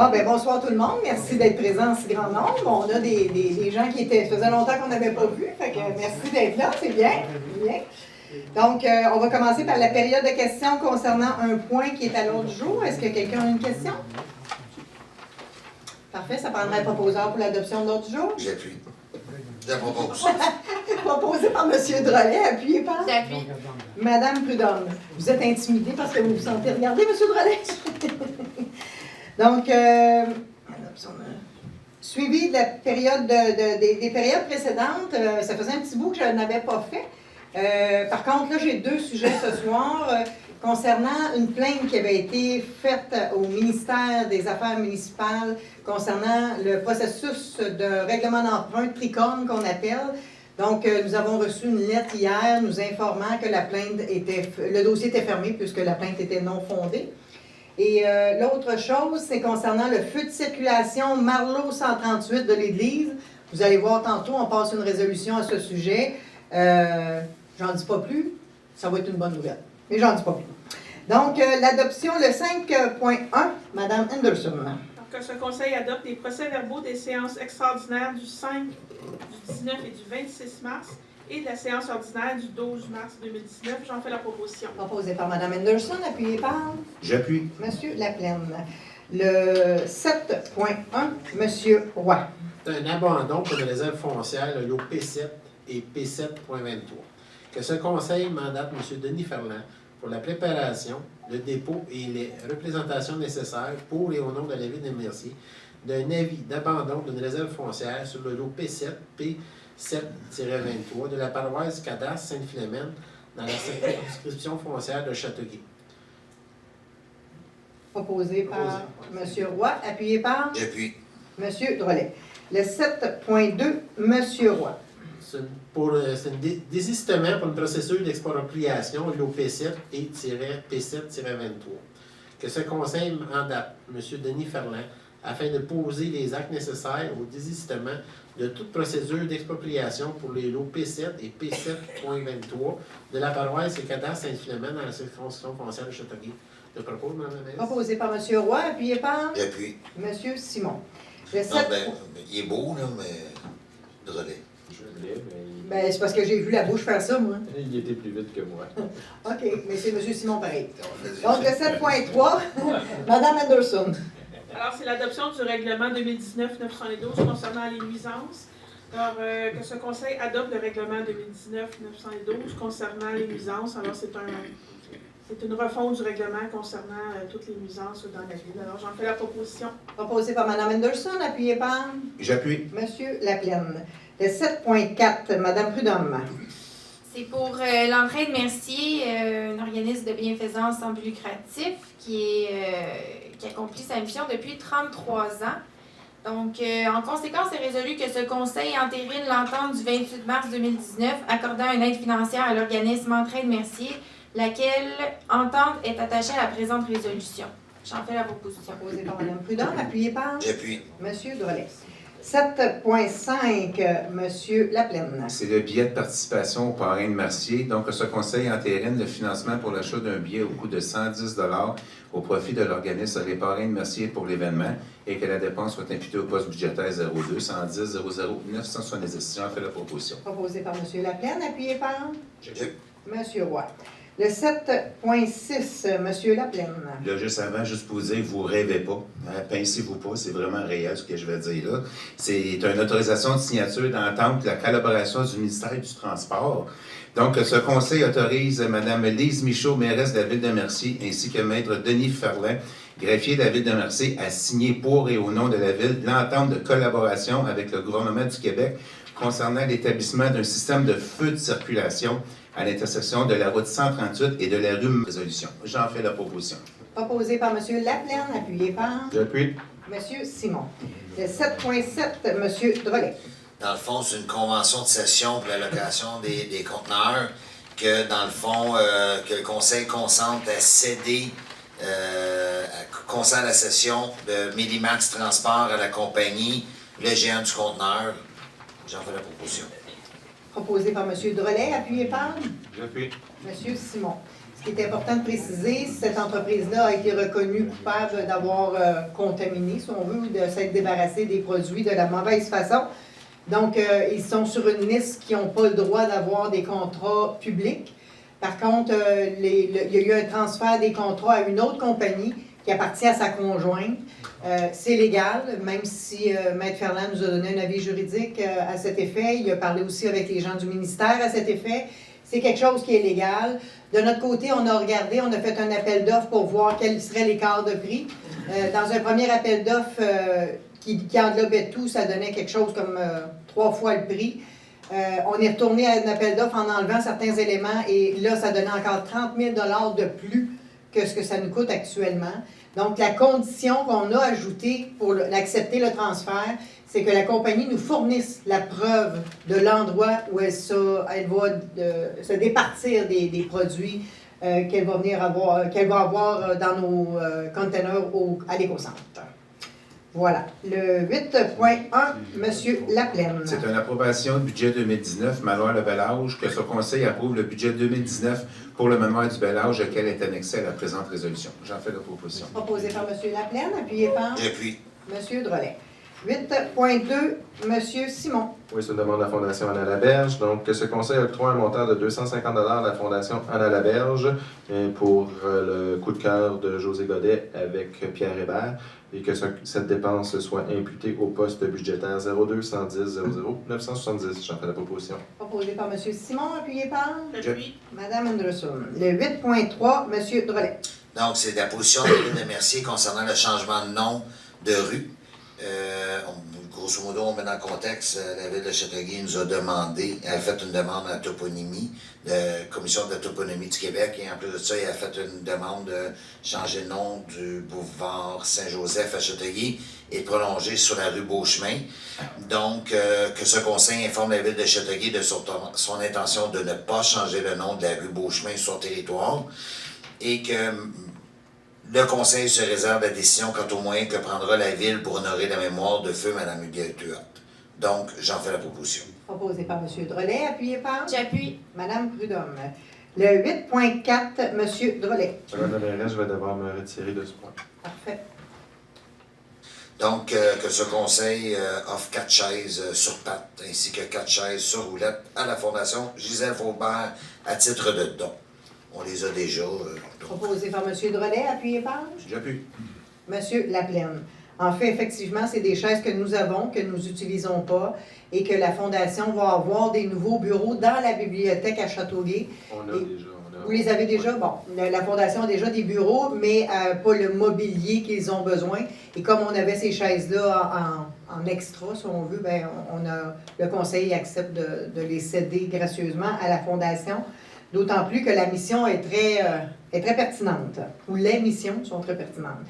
Bon, ben bonsoir tout le monde. Merci d'être présents en si grand nombre. On a des gens qui étaient, ça faisait longtemps qu'on n'avait pas vu. Fait que merci d'être là, c'est bien. Bien. Donc, on va commencer par la période de questions concernant un point qui est à l'ordre du jour. Est-ce que quelqu'un a une question? Parfait, ça prendrait un proposeur pour l'adoption de l'ordre du jour. J'appuie. Je propose. Proposé par M. Drolet, appuyé par J'appuie. Mme Prudhomme. Vous êtes intimidé parce que vous vous sentez regarder, M. Drolet? Donc, suivi de la période des périodes précédentes, ça faisait un petit bout que je n'avais pas fait. Par contre, là, j'ai deux sujets ce soir concernant une plainte qui avait été faite au ministère des Affaires municipales concernant le processus de règlement d'emprunt tricorne qu'on appelle. Donc, nous avons reçu une lettre hier nous informant que la plainte le dossier était fermé puisque la plainte était non fondée. Et l'autre chose, c'est concernant le feu de circulation Marlot 138 de l'Église. Vous allez voir tantôt, on passe une résolution à ce sujet. J'en dis pas plus, ça va être une bonne nouvelle. Mais j'en dis pas plus. Donc, l'adoption, le 5.1, Mme Henderson. Que ce Conseil adopte les procès-verbaux des séances extraordinaires du 5, du 19 et du 26 mars et de la séance ordinaire du 12 mars 2019. J'en fais la proposition. Proposé par Mme Henderson, appuyé par J'appuie. M. Laplaine. Le 7.1, M. Roy. C'est un abandon pour des réserves foncières, le lot P7 et P7.23. Que ce Conseil mandate M. Denis Ferland pour la préparation, le dépôt et les représentations nécessaires pour et au nom de la Ville de Mercier d'un avis d'abandon d'une réserve foncière sur le lot P7, P7-23 de la paroisse Cadastre Sainte-Philomène dans la circonscription foncière de Châteauguay. Proposé par M. Roy, appuyé par J'appuie. M. Drolet. Le 7.2, M. Roy. C'est un désistement pour une procédure d'expropriation, lot P7 et P7-23. Que ce Conseil mandate M. Denis Ferland afin de poser les actes nécessaires au désistement de toute procédure d'expropriation pour les lots P7 et P7.23 de la paroisse et cadastre Sainte-Philomène dans la circonscription foncière de Châteauguay. Je propose, Mme la mairesse. Proposé par M. Roy, appuyé par J'appuie. M. Simon. Le Non, 7... ben, il est beau, là, mais. Drolet. Je l'ai, Ben, c'est parce que j'ai vu la bouche faire ça, moi. il était plus vite que moi. OK, mais c'est M. Simon pareil. Vas-y. Donc, le 7.3, Mme Anderson. Alors, c'est l'adoption du règlement 2019-912 concernant les nuisances. Alors, que ce Conseil adopte le règlement 2019-912 concernant les nuisances. Alors, c'est une refonte du règlement concernant toutes les nuisances dans la ville. Alors, j'en fais la proposition. Proposé par Mme Anderson, appuyé par J'appuie. M. Laplaine. Le 7.4, Mme Prudhomme. C'est pour l'entraide Mercier, un organisme de bienfaisance sans but lucratif qui accomplit sa mission depuis 33 ans. Donc, en conséquence, c'est résolu que ce Conseil entérine l'entente du 28 mars 2019 accordant une aide financière à l'organisme Entraide Mercier, laquelle entente est attachée à la présente résolution. J'en fais la proposition. Proposé par Mme Prudhomme, appuyé par J'appuie. M. Drolet. 7.5, M. Laplaine. C'est le billet de participation au parrain de Mercier. Donc, ce conseil entérine le financement pour l'achat d'un billet au coût de 110 $ au profit de l'organisme Les Parrains de Mercier pour l'événement et que la dépense soit imputée au poste budgétaire 02 110 00 970. J'en fais la proposition. Proposé par M. Laplaine, appuyé par J'appuie. M. Roy. Le 7.6, M. Laplaine. Là, juste avant, juste pour vous dire, vous rêvez pas. Hein, pincez-vous pas, c'est vraiment réel ce que je vais dire là. C'est une autorisation de signature d'entente de la collaboration du ministère du Transport. Donc, ce conseil autorise Mme Lise Michaud, mairesse de la Ville de Mercier, ainsi que Maître Denis Ferland, greffier de la Ville de Mercier, à signer pour et au nom de la Ville l'entente de collaboration avec le gouvernement du Québec concernant l'établissement d'un système de feu de circulation à l'intersection de la route 138 et de la rue Résolution. J'en fais la proposition. Proposé par M. Laplaine, appuyé par J'appuie. M. Simon. Le 7.7, M. Drolet. Dans le fond, c'est une convention de cession pour la location des conteneurs que, dans le fond, que le Conseil consente à céder, consent la cession de Millimax Transport à la compagnie Le Géant du Conteneur. J'en fais la proposition. Proposé par M. Drolet, appuyé par J'appuie. M. Simon. Ce qui est important de préciser, cette entreprise-là a été reconnue coupable d'avoir contaminé, si on veut, ou de s'être débarrassé des produits de la mauvaise façon. Donc, ils sont sur une liste qui n'ont pas le droit d'avoir des contrats publics. Par contre, il y a eu un transfert des contrats à une autre compagnie qui appartient à sa conjointe. C'est légal, même si Maître Ferland nous a donné un avis juridique à cet effet. Il a parlé aussi avec les gens du ministère à cet effet. C'est quelque chose qui est légal. De notre côté, on a regardé, on a fait un appel d'offres pour voir quel serait l'écart de prix. Dans un premier appel d'offres qui englobait tout, ça donnait quelque chose comme 3 fois le prix. On est retourné à un appel d'offres en enlevant certains éléments et là, ça donnait encore 30 000 $ de plus que ce que ça nous coûte actuellement. Donc, la condition qu'on a ajoutée pour accepter le transfert, c'est que la compagnie nous fournisse la preuve de l'endroit où elle va se départir des produits qu'elle va avoir dans nos containers à l'éco-centre. Voilà. Le 8.1, M. Laplaine. C'est une approbation du budget 2019, Manoir Le Bel-Âge, que ce conseil approuve le budget 2019 pour le Manoir du Bel-Âge, auquel est annexé à la présente résolution. J'en fais la proposition. Proposé par M. Laplaine, appuyé par J'appuie. M. Drolet. 8.2, M. Simon. Oui, c'est une demande de la Fondation Anna Laberge. Donc, que ce conseil octroie un montant de 250 $ à la Fondation Anna Laberge pour le coup de cœur de José Godet avec Pierre Hébert et que cette dépense soit imputée au poste budgétaire 02 110 00 970. J'en fais la proposition. Proposé par M. Simon, appuyé par J'appuie. Mme Anderson. Le 8.3, M. Drolet. Donc, c'est la position de la Ville de Mercier concernant le changement de nom de rue. Grosso modo, on met dans le contexte, la Ville de Châteauguay nous a demandé, elle a fait une demande à la toponymie, la Commission de la toponymie du Québec, et en plus de ça, elle a fait une demande de changer le nom du boulevard Saint-Joseph à Châteauguay et de prolonger sur la rue Beauchemin. Donc, que ce conseil informe la Ville de Châteauguay de son intention de ne pas changer le nom de la rue Beauchemin sur son territoire et que le conseil se réserve la décision quant aux moyens que prendra la Ville pour honorer la mémoire de feu Mme Huguette Huot. Donc, j'en fais la proposition. Proposé par M. Drolet, appuyé par J'appuie. Mme Prudhomme. Le 8.4, M. Drolet. Madame la mairesse, je vais devoir me retirer de ce point. Parfait. Donc, que ce conseil offre 4 chaises sur pattes ainsi que 4 chaises sur roulettes à la Fondation Gisèle Faubert à titre de don. On les a déjà. Proposé par M. Drolet, appuyé par J'appuie. M. Laplaine. En fait, effectivement, c'est des chaises que nous avons, que nous n'utilisons pas, et que la Fondation va avoir des nouveaux bureaux dans la bibliothèque à Châteauguay. On a déjà. Vous les avez déjà? Bon, la Fondation a déjà des bureaux, mais pas le mobilier qu'ils ont besoin. Et comme on avait ces chaises-là en extra, si on veut, ben, le conseil accepte de les céder gracieusement à la Fondation. D'autant plus que la mission est très pertinente, ou les missions sont très pertinentes.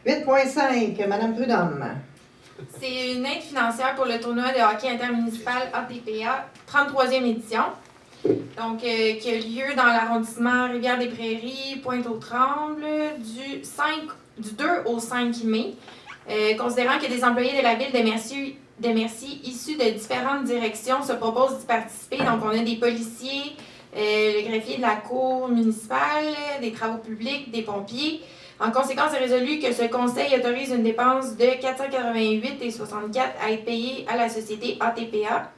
8.5, Mme Prudhomme. C'est une aide financière pour le tournoi de hockey intermunicipal ATPA, 33e édition. Donc, qui a lieu dans l'arrondissement Rivière-des-Prairies, Pointe-aux-Trembles, du 2 au 5 mai. Considérant que des employés de la ville de Mercier issus de différentes directions se proposent d'y participer. Donc, on a des policiers, le greffier de la cour municipale, des travaux publics, des pompiers. En conséquence, c'est résolu que ce conseil autorise une dépense de 488,64 à être payée à la société ATPA,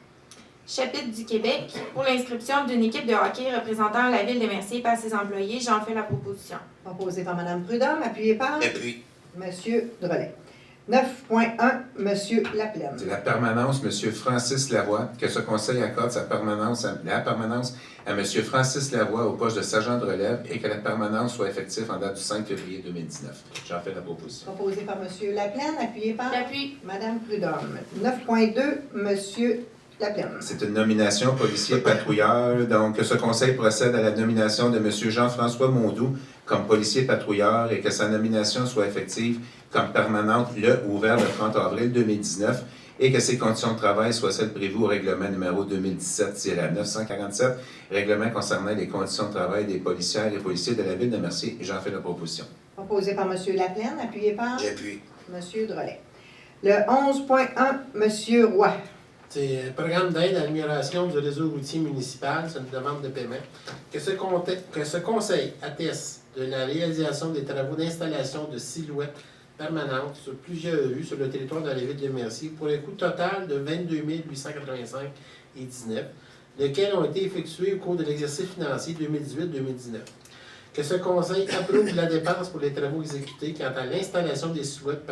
chapitre du Québec, pour l'inscription d'une équipe de hockey représentant la ville de Mercier par ses employés. J'en fais la proposition. Proposé par Mme Prudhomme, appuyé par Et puis, M. Drolet. 9.1, M. Laplaine. C'est la permanence, M. Francis Lavoie, que ce conseil accorde la permanence à M. Francis Lavoie au poste de sergent de relève et que la permanence soit effective en date du 5 février 2019. J'en fais la proposition. Proposé par M. Laplaine, appuyé par J'appuie. Mme Prudhomme. 9.2, M. Laplaine. C'est une nomination policier patrouilleur. Donc, que ce conseil procède à la nomination de M. Jean-François Mondou comme policier patrouilleur et que sa nomination soit effective comme permanente le ou vers le 30 avril 2019 et que ses conditions de travail soient celles prévues au règlement numéro 2017-947, règlement concernant les conditions de travail des policières et policiers de la ville de Mercier. J'en fais la proposition. Proposé par M. Laplaine, appuyé par j'appuie. M. Drolet. Le 11.1, M. Roy. C'est un programme d'aide à l'amélioration du réseau routier municipal, c'est une demande de paiement. Que ce conseil atteste de la réalisation des travaux d'installation de silhouettes permanentes sur plusieurs rues sur le territoire de la ville de Mercier pour un coût total de 22 885,19 $, lesquels ont été effectués au cours de l'exercice financier 2018-2019. Que ce conseil approuve la dépense pour les travaux exécutés quant à l'installation des silhouettes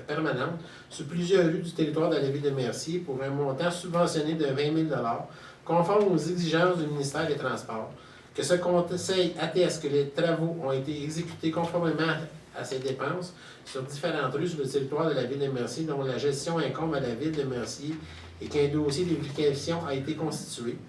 permanentes sur plusieurs rues du territoire de la ville de Mercier pour un montant subventionné de 20 000 $, conforme aux exigences du ministère des Transports. Que ce conseil atteste que les travaux ont été exécutés conformément à ces dépenses sur différentes rues sur le territoire de la ville de Mercier, dont la gestion incombe à la ville de Mercier et qu'un dossier de vérification a été constitué.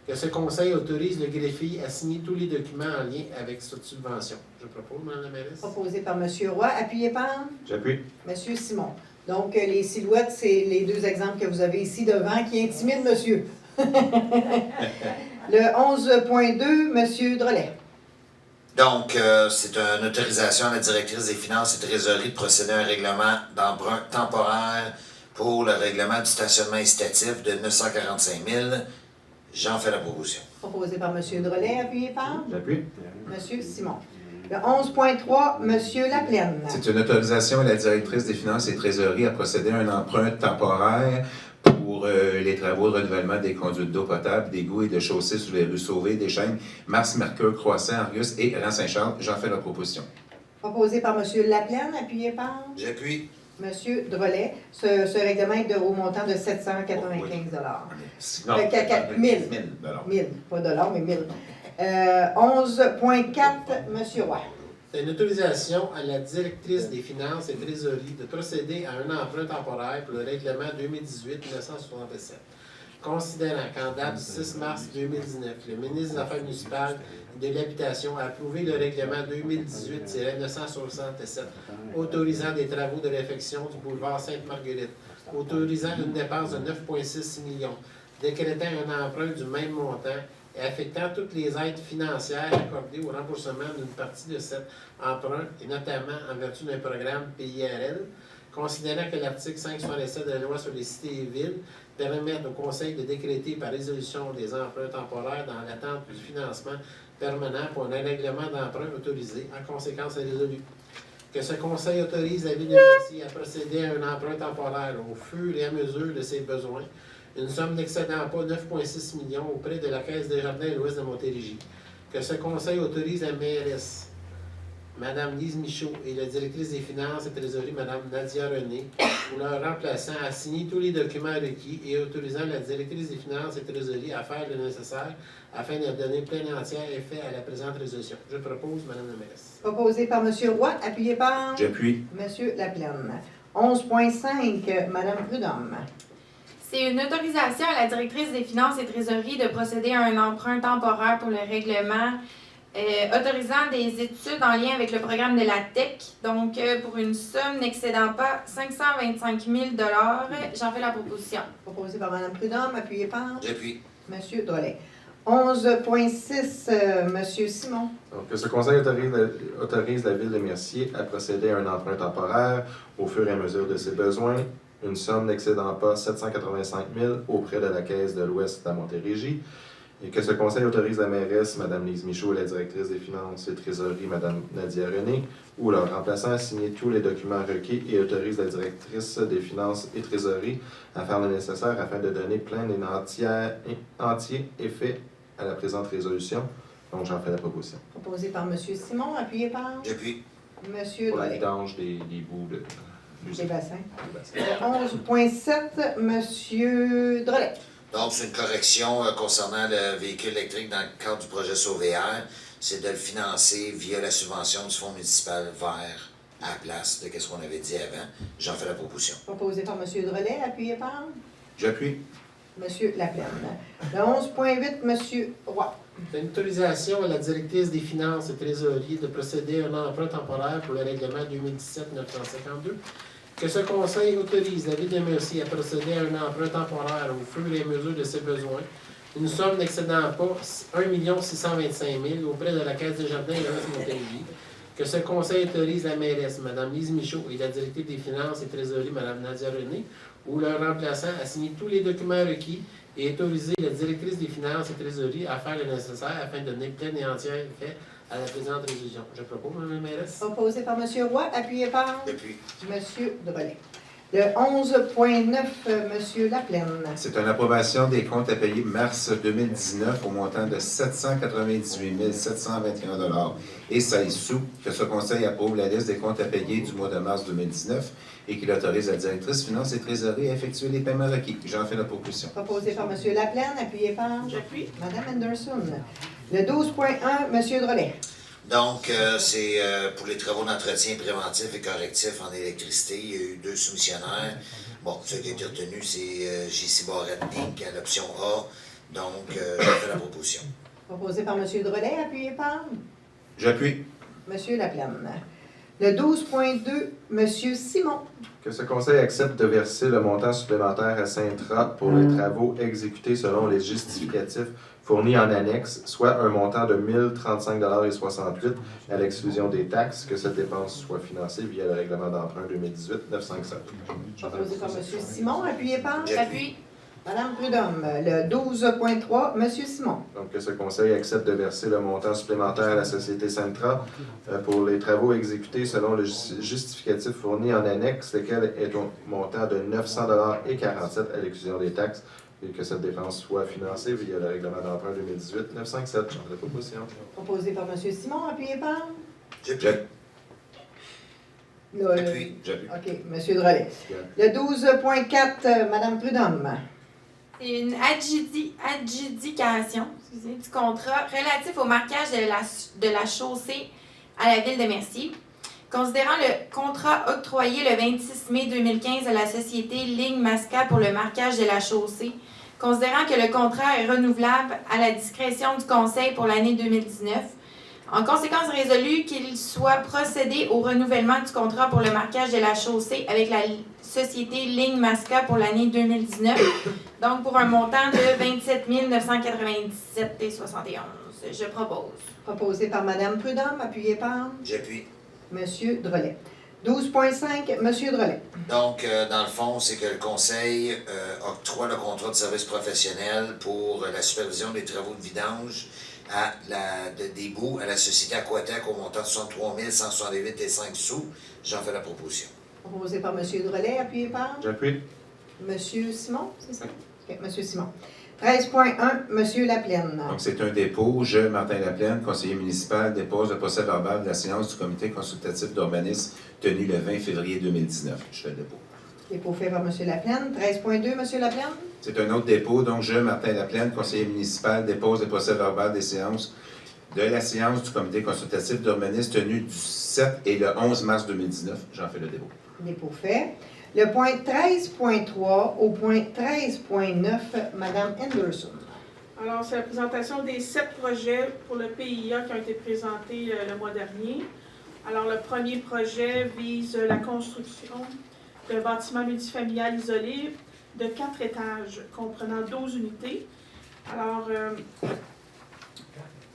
Que ce conseil autorise le greffier à signer tous les documents en lien avec cette subvention. Je propose, Mme la mairesse. Proposé par M. Roy, appuyé par J'appuie. M. Simon. Donc, les silhouettes, c'est les deux exemples que vous avez ici devant qui intimident monsieur. Le 11.2, M. Drolet. Donc, c'est une autorisation à la directrice des finances et trésorerie de procéder à un règlement d'emprunt temporaire pour le règlement du stationnement incitatif de 945 000. J'en fais la proposition. Proposé par M. Drolet, appuyé par J'appuie. M. Simon. Le 11.3, M. Laplaine. C'est une autorisation à la directrice des finances et trésorerie à procéder à un emprunt temporaire pour les travaux de renouvellement des conduites d'eau potable, d'égouts et de chaussées sur les rues Sauvé, Deschaines, Mars, Mercure, Croissant, Argus et Rang-Saint-Charles. J'en fais la proposition. Proposé par M. Laplaine, appuyé par J'appuie. M. Drolet. Ce règlement est au montant de 795 $. Non, 1000. 1000 1000, pas dollars, mais 1000. 11.4, M. Roy. C'est une autorisation à la directrice des finances et trésorerie de procéder à un emprunt temporaire pour le règlement 2018-967. Considérant qu'en date du 6 mars 2019, le ministre des Affaires municipales et de l'Habitation a approuvé le règlement 2018-967 autorisant des travaux de réfection du boulevard Sainte-Marguerite, autorisant une dépense de 9,6 millions, décrétant un emprunt du même montant et affectant toutes les aides financières accordées au remboursement d'une partie de cet emprunt, et notamment en vertu d'un programme PIRL, considérant que l'article 567 de la loi sur les cités et villes permet au Conseil de décréter par résolution des emprunts temporaires dans l'attente du financement permanent pour un règlement d'emprunt autorisé, en conséquence résolu. Que ce Conseil autorise la Ville de Mercier à procéder à un emprunt temporaire au fur et à mesure de ses besoins, une somme n'excédant pas 9,6 millions auprès de la Caisse des Jardins à l'ouest de Montérégie. Que ce Conseil autorise la mairesse, Mme Lise Michaud, et la directrice des finances et trésorerie, Mme Nadia René, ou leur remplaçant, à signer tous les documents requis et autorisant la directrice des finances et trésorerie à faire le nécessaire afin de donner plein et entier effet à la présente résolution. Je propose, Mme la mairesse. Proposé par M. Roy, appuyé par J'appuie. M. Laplaine. 11.5, Mme Prudhomme. C'est une autorisation à la directrice des finances et trésorerie de procéder à un emprunt temporaire pour le règlement autorisant des études en lien avec le programme de la TEC, donc pour une somme n'excédant pas 525 000 $. J'en fais la proposition. Proposé par Mme Prudhomme, appuyé par J'appuie. M. Drolet. 11.6, M. Simon. Donc, que ce conseil autorise la Ville de Mercier à procéder à un emprunt temporaire au fur et à mesure de ses besoins, une somme n'excédant pas 785 000 auprès de la Caisse de l'Ouest de la Montérégie, et que ce conseil autorise la mairesse, Mme Lise Michaud, et la directrice des finances et trésorerie, Mme Nadia René, ou leur remplaçant à signer tous les documents requis et autorise la directrice des finances et trésorerie à faire le nécessaire afin de donner plein et entier effet à la présente résolution. Donc, j'en fais la proposition. Proposé par M. Simon, appuyé par J'appuie. M. Pour la Drolet. vidange des bouts de Des bassins. des bassins. 11.7, M. Drolet. Donc, c'est une correction concernant le véhicule électrique dans le cadre du projet Sauvéaire. C'est de le financer via la subvention du Fonds municipal vert à la place de ce qu'on avait dit avant. J'en fais la proposition. Proposé par M. Drolet, appuyé par J'appuie. M. Laplaine. Le 11.8, M. Roy. C'est une autorisation à la directrice des finances et trésorerie de procéder à un emprunt temporaire pour le règlement 2017-952. Que ce conseil autorise la Ville de Mercier à procéder à un emprunt temporaire au fur et à mesure de ses besoins, une somme n'excédant pas 1 625 000 auprès de la Caisse des Jardins de l'Ouest Montérégie. Que ce conseil autorise la mairesse, Mme Lise Michaud, et la directrice des finances et trésorerie, Mme Nadia René, ou leur remplaçant à signer tous les documents requis et autoriser la directrice des finances et trésorerie à faire le nécessaire afin de donner plein et entier effet à la présente résolution. Je propose, Mme la mairesse. Proposé par M. Roy, appuyé par Depuis. M. Drolet. Le 11.9, M. Laplaine. C'est une approbation des comptes à payer mars 2019 au montant de 798 721 et 16 sous, que ce conseil approuve la liste des comptes à payer du mois de mars 2019 et qu'il autorise la directrice finances et trésorerie à effectuer les paiements requis. J'en fais la proposition. Proposé par M. Laplaine, appuyé par J'appuie. Mme Anderson. Le 12.1, M. Drolet. Donc, c'est pour les travaux d'entretien préventif et correctif en électricité. Il y a eu 2 soumissionnaires. Bon, ce qui a été retenu, c'est J.C. Barrett Inc. à l'option A. Donc, je fais la proposition. Proposé par M. Drolet, appuyé par J'appuie. M. Laplaine. Le 12.2, M. Simon. Que ce conseil accepte de verser le montant supplémentaire à Sintra pour les travaux exécutés selon les justificatifs fournis en annexe, soit un montant de 1 035,68 à l'exclusion des taxes, que cette dépense soit financée via le règlement d'emprunt 2018-957. Proposé par M. Simon, appuyé par J'appuie. Mme Prudhomme. Le 12.3, M. Simon. Donc, que ce conseil accepte de verser le montant supplémentaire à la société Sintra pour les travaux exécutés selon le justificatif fourni en annexe, lequel est au montant de 900,47 à l'exclusion des taxes, et que cette dépense soit financée via le règlement d'emprunt 2018-957. Genre de proposition. Proposé par M. Simon, appuyé par J'appuie. J'appuie. J'appuie. OK, M. Drolet. Le 12.4, Mme Prudhomme. C'est une adjudication du contrat relatif au marquage de la chaussée à la ville de Mercier. Considérant le contrat octroyé le 26 mai 2015 à la société Ligne Masca pour le marquage de la chaussée, considérant que le contrat est renouvelable à la discrétion du Conseil pour l'année 2019, en conséquence résolu qu'il soit procédé au renouvellement du contrat pour le marquage de la chaussée avec la société Ligne Masca pour l'année 2019, donc pour un montant de 27 997,71. Je propose. Proposé par Mme Prudhomme, appuyé par J'appuie. M. Drolet. 12.5, M. Drolet. Donc, dans le fond, c'est que le Conseil octroie le contrat de service professionnel pour la supervision des travaux de vidange des boues à la société Aquatec au montant de 63 168,5 sous. J'en fais la proposition. Proposé par M. Drolet, appuyé par J'appuie. M. Simon, c'est ça? OK, M. Simon. 13.1, M. Laplaine. Donc, c'est un dépôt. Je, Martin Laplaine, conseiller municipal, dépose le procès-verbal de la séance du comité consultatif d'urbanisme tenue le 20 février 2019. Je fais le dépôt. Dépôt fait par M. Laplaine. 13.2, M. Laplaine. C'est un autre dépôt. Donc, je, Martin Laplaine, conseiller municipal, dépose le procès-verbal des séances de la séance du comité consultatif d'urbanisme tenue du 7 et le 11 mars 2019. J'en fais le dépôt. Dépôt fait. Le point 13.3 au point 13.9, Mme Anderson. Alors, c'est la présentation des 7 projets pour le PIA qui ont été présentés le mois dernier. Alors, le premier projet vise la construction d'un bâtiment multifamilial isolé de 4 étages, comprenant 12 unités. Alors,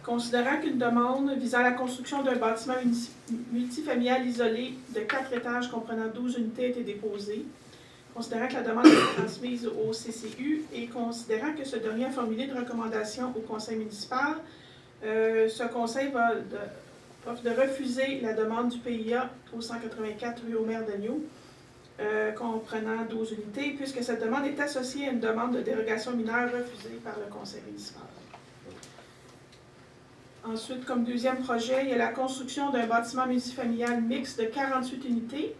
considérant qu'une demande visant la construction d'un bâtiment multifamilial isolé de 4 étages comprenant 12 unités a été déposée, considérant que la demande a été transmise au CCU et considérant que ce dernier a formulé une recommandation au conseil municipal, ce conseil va de refuser la demande du PIA au 184 rue Omer d'Agneau, comprenant 12 unités, puisque cette demande est associée à une demande de dérogation mineure refusée par le conseil municipal. Ensuite, comme deuxième projet, il y a la construction d'un bâtiment multifamilial mixte de 48 unités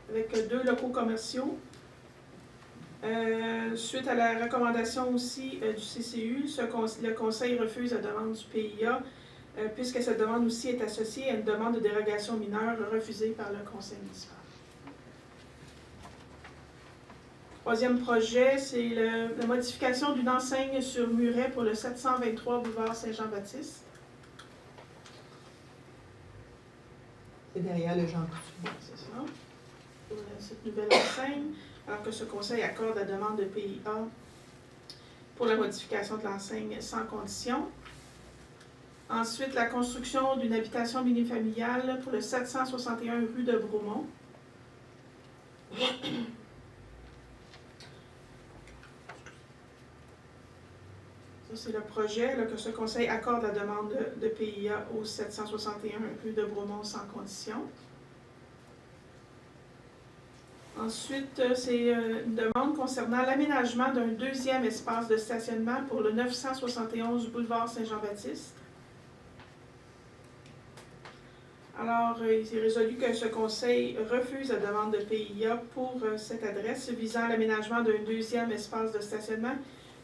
avec 2 locaux commerciaux. Suite à la recommandation aussi du CCU, le Conseil refuse la demande du PIA puisque cette demande aussi est associée à une demande de dérogation mineure refusée par le Conseil municipal. Troisième projet, c'est la modification d'une enseigne sur muret pour le 723 boulevard Saint-Jean-Baptiste. C'est derrière le Jean Coutu. C'est ça. Pour cette nouvelle enseigne, alors que ce conseil accorde la demande de PIA pour la modification de l'enseigne sans condition. Ensuite, la construction d'une habitation minifamiliale pour le 761 rue de Bromont. Ça, c'est le projet là, que ce conseil accorde la demande de PIA au 761 rue de Bromont sans condition. Ensuite, c'est une demande concernant l'aménagement d'un deuxième espace de stationnement pour le 971 boulevard Saint-Jean-Baptiste. Alors, il est résolu que ce conseil refuse la demande de PIA pour cette adresse visant l'aménagement d'un deuxième espace de stationnement,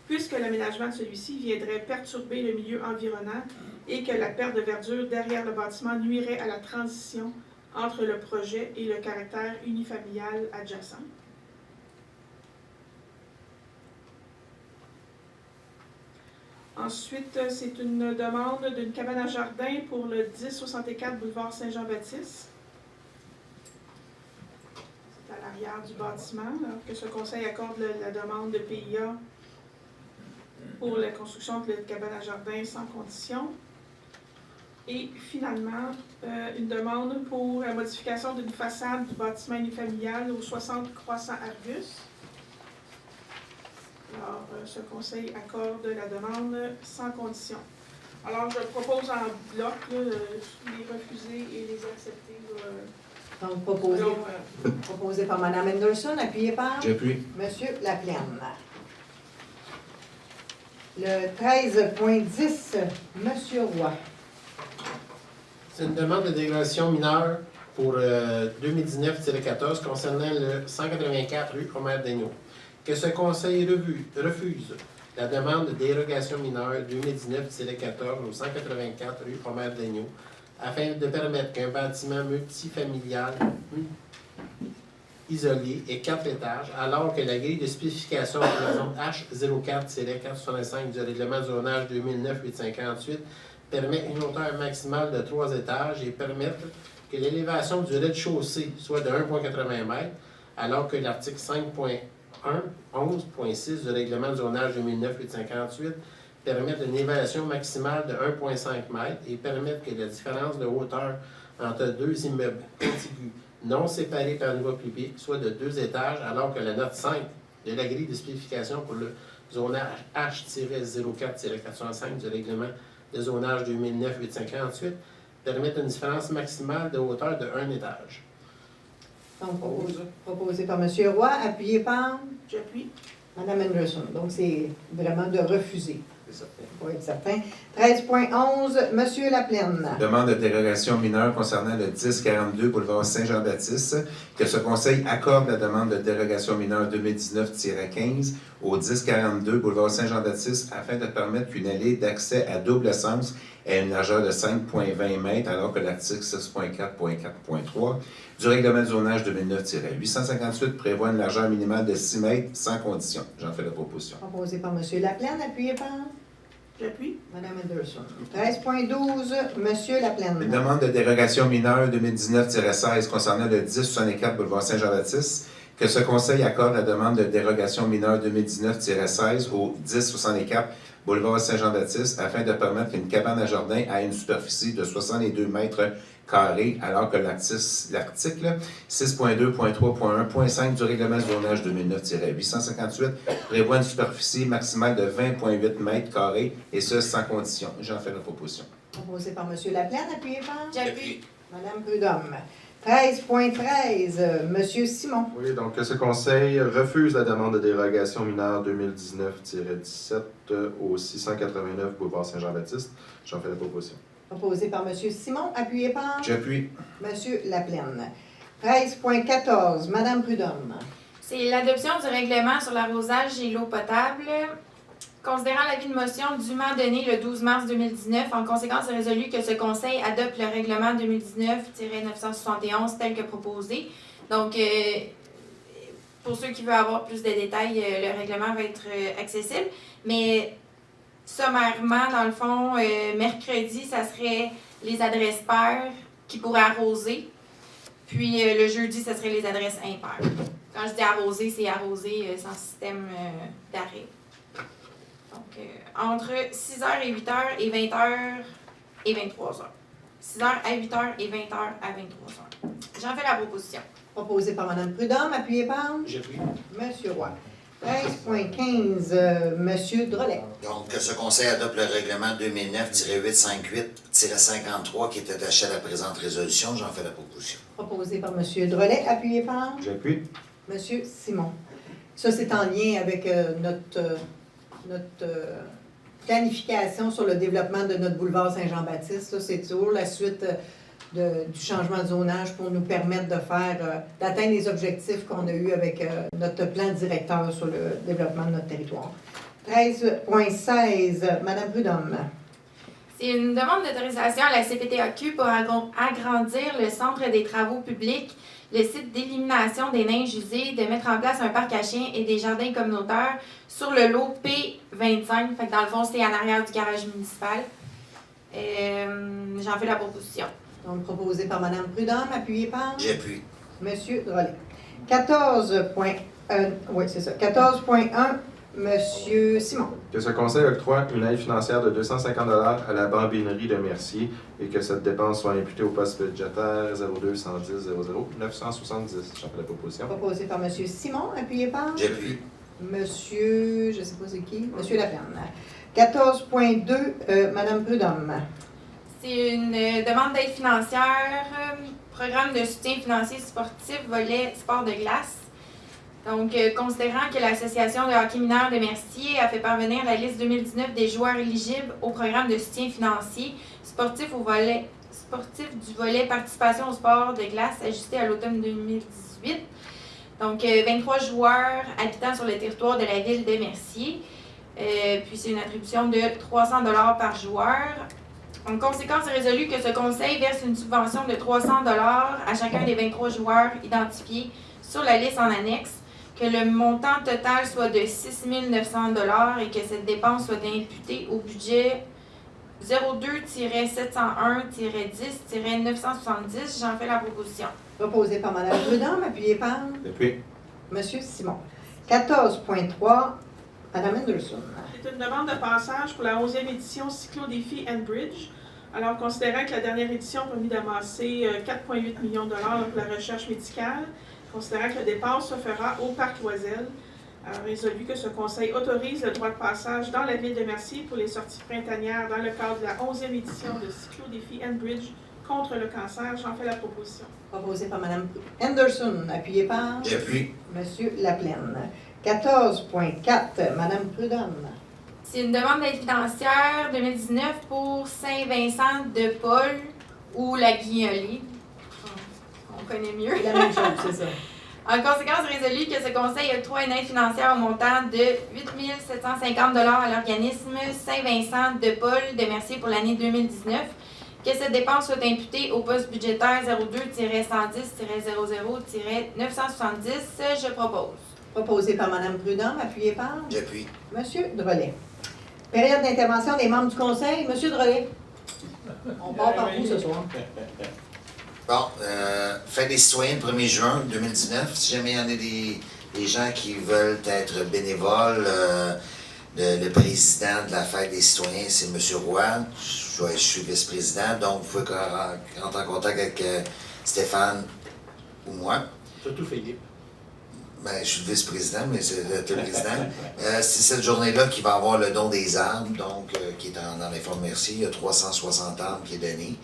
puisque l'aménagement de celui-ci viendrait perturber le milieu environnant et que la perte de verdure derrière le bâtiment nuirait à la transition entre le projet et le caractère unifamilial adjacent. Ensuite, c'est une demande d'une cabane à jardin pour le 1064 boulevard Saint-Jean-Baptiste. C'est à l'arrière du bâtiment, là, que ce conseil accorde la demande de PIA pour la construction de la cabane à jardin sans condition. Et finalement, une demande pour la modification d'une façade du bâtiment unifamilial au 60 Croissant Argus. Alors, ce conseil accorde la demande sans condition. Alors, je propose en bloc les refuser et les accepter. Donc, proposé par Mme Anderson, appuyé par J'appuie. M. Laplaine. Le 13.10, M. Roy. C'est une demande de dégradation mineure pour 2019-14 concernant le 184 rue Omer Daigneault. Que ce conseil refuse la demande de dérogation mineure 2019-14 au 184 rue Omer Daigneault afin de permettre qu'un bâtiment multifamilial isolé ait 4 étages, alors que la grille de spécification de la zone H04-465 du règlement de zonage 2009-858 permet une hauteur maximale de 3 étages et permettre que l'élévation du rez-de-chaussée soit de 1,80 m, alors que l'article 5.1.11.6 du règlement de zonage 2009-858 permet une élévation maximale de 1,5 m et permettre que la différence de hauteur entre deux immeubles contigus non séparés par une voie publique soit de 2 étages, alors que la note 5 de la grille de spécification pour le zonage H-04-465 du règlement de zonage 2009-858 permet une différence maximale de hauteur de 1 étage. Donc, proposé par M. Roy, appuyé par J'appuie. Mme Anderson. Donc, c'est vraiment de refuser. C'est certain. Pour être certain. 13.11, M. Laplaine. Demande de dérogation mineure concernant le 1042 boulevard Saint-Jean-Baptiste, que ce conseil accorde la demande de dérogation mineure 2019-15 au 1042 boulevard Saint-Jean-Baptiste afin de permettre qu'une allée d'accès à double sens ait une largeur de 5,20 m, alors que l'article 6.4.4.3 du règlement de zonage 2009-858 prévoit une largeur minimale de 6 mètres sans condition. J'en fais la proposition. Proposé par M. Laplaine, appuyé par J'appuie. Mme Anderson. 13.12, M. Laplaine. Une demande de dérogation mineure 2019-16 concernant le 1064 boulevard Saint-Jean-Baptiste, que ce conseil accorde la demande de dérogation mineure 2019-16 au 1064 boulevard Saint-Jean-Baptiste afin de permettre qu'une cabane à jardin ait une superficie de 62 mètres carrés, alors que l'article 6.2.3.1.5 du règlement de zonage 2009-858 prévoit une superficie maximale de 20,8 mètres carrés, et ce, sans condition. J'en fais la proposition. Proposé par M. Laplaine, appuyé par J'appuie. Mme Prudhomme. 13.13, M. Simon. Oui, donc ce conseil refuse la demande de dérogation mineure 2019-17 au 689 boulevard Saint-Jean-Baptiste. J'en fais la proposition. Proposé par M. Simon, appuyé par J'appuie. M. Laplaine. 13.14, Mme Prudhomme. C'est l'adoption du règlement sur l'arrosage et l'eau potable. Considérant l'avis de motion dûment donné le 12 mars 2019, en conséquence, il est résolu que ce conseil adopte le règlement 2019-971 tel que proposé. Donc, pour ceux qui veulent avoir plus de détails, le règlement va être accessible. Mais sommairement, dans le fond, mercredi, ça serait les adresses paires qui pourraient arroser. Puis le jeudi, ça serait les adresses impaires. Quand je dis arroser, c'est arroser sans système d'arrêt. Donc, entre 6h et 8h et 20h et 23h. 6h à 8h et 20h à 23h. J'en fais la proposition. Proposé par Mme Prudhomme, appuyé par J'appuie. M. Roy. 13.15, M. Drolet. Donc, que ce conseil adopte le règlement 2009-858-53 qui est attaché à la présente résolution. J'en fais la proposition. Proposé par M. Drolet, appuyé par J'appuie. M. Simon. Ça, c'est en lien avec notre planification sur le développement de notre boulevard Saint-Jean-Baptiste. Ça, c'est toujours la suite du changement de zonage pour nous permettre d'atteindre les objectifs qu'on a eus avec notre plan directeur sur le développement de notre territoire. 13.16, Mme Prudhomme. C'est une demande d'autorisation à la CPTAQ pour agrandir le centre des travaux publics, le site d'élimination des neiges usées, de mettre en place un parc à chiens et des jardins communautaires sur le lot P25. Fait que dans le fond, c'est en arrière du garage municipal. J'en fais la proposition. Donc, proposé par Mme Prudhomme, appuyé par J'appuie. M. Drolet. 14.1, M. Simon. Que ce conseil octroie une aide financière de 250 $ à la barbinerie de Mercier et que cette dépense soit imputée au poste budgétaire 02 110 00 970. J'en fais la proposition. Proposé par M. Simon, appuyé par J'appuie. Monsieur, je ne sais pas c'est qui, M. Laplaine. 14.2, Mme Prudhomme. C'est une demande d'aide financière, programme de soutien financier sportif, volet sport de glace. Donc, considérant que l'Association de hockey mineur de Mercier a fait parvenir la liste 2019 des joueurs éligibles au programme de soutien financier sportif du volet participation au sport de glace ajusté à l'automne 2018. Donc, 23 joueurs habitant sur le territoire de la ville de Mercier. Puis, c'est une attribution de 300 $ par joueur. En conséquence, c'est résolu que ce conseil verse une subvention de 300 $ à chacun des 23 joueurs identifiés sur la liste en annexe, que le montant total soit de 6 900 $ et que cette dépense soit imputée au budget 02-701-10-970. J'en fais la proposition. Proposé par Mme Prudhomme, appuyé par J'appuie. M. Simon. 14.3, Mme Anderson. C'est une demande de passage pour la 11e édition Cyclo-Défi Bridge. Alors, considérant que la dernière édition a permis d'amasser 4,8 millions de dollars pour la recherche médicale, considérant que le départ se fera au Parc Loisel, résolu que ce conseil autorise le droit de passage dans la ville de Mercier pour les sorties printanières dans le cadre de la 11e édition de Cyclo-Défi Bridge contre le cancer. J'en fais la proposition. Proposé par Mme Anderson, appuyé par J'appuie. M. Laplaine. 14.4, Mme Prudhomme. C'est une demande d'aide financière 2019 pour Saint-Vincent-de-Paul ou la Guignolée. On connaît mieux. C'est la même chose, c'est ça. En conséquence, résolu que ce conseil octroie une aide financière au montant de 8 750 $ à l'organisme Saint-Vincent-de-Paul de Mercier pour l'année 2019, que cette dépense soit imputée au poste budgétaire 02-110-00-970. Je propose. Proposé par Mme Prudhomme, appuyé par J'appuie. M. Drolet. Période d'intervention des membres du conseil. M. Drolet. On part par vous ce soir. Bon, Fête des citoyens le 1er juin 2019. Si jamais il y en a des gens qui veulent être bénévoles, le président de la Fête des citoyens, c'est M. Roy. Je suis vice-président, donc vous pouvez rentrer en contact avec Stéphane ou moi. Surtout Philippe. Ben, je suis le vice-président, mais c'est le président. C'est cette journée-là qu'il va avoir le don des arbres, donc qui est dans les fonds de Mercier. Il y a 360 arbres qui est donné.